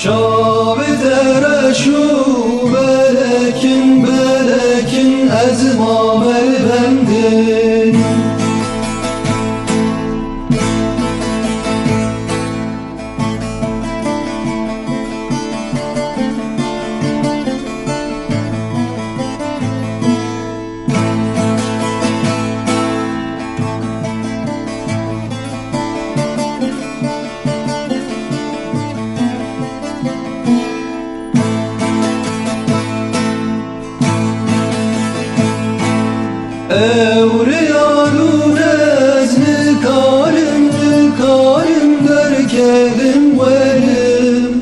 Çavetereşu belekin belekin ezmamel bendin. Evriyarun ezni karim derkedim verim.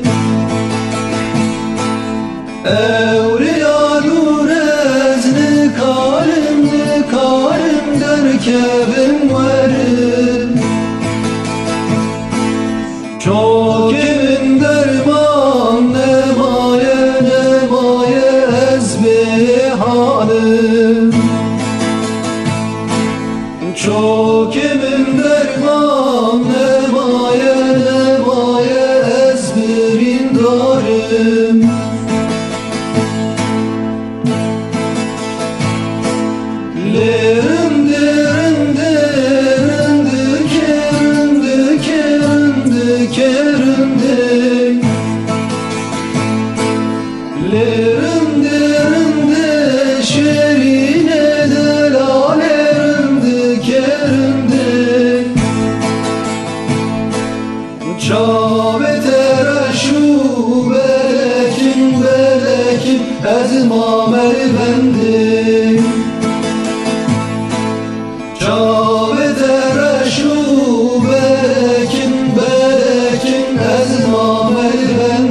Evriyarun ezni karim derkedim verim. Çok emin derman nemaye ezbihalim. Çok emin derman nemaye ezbirin darim. Lerim derim derim dikerim dikerim dikerim dik. Lerim derim de şerine delalerim dikerim dik. Çavetereşu belekin belekin ezmamel bendim. Çavetereşu belekin belekin ezmamel bendim.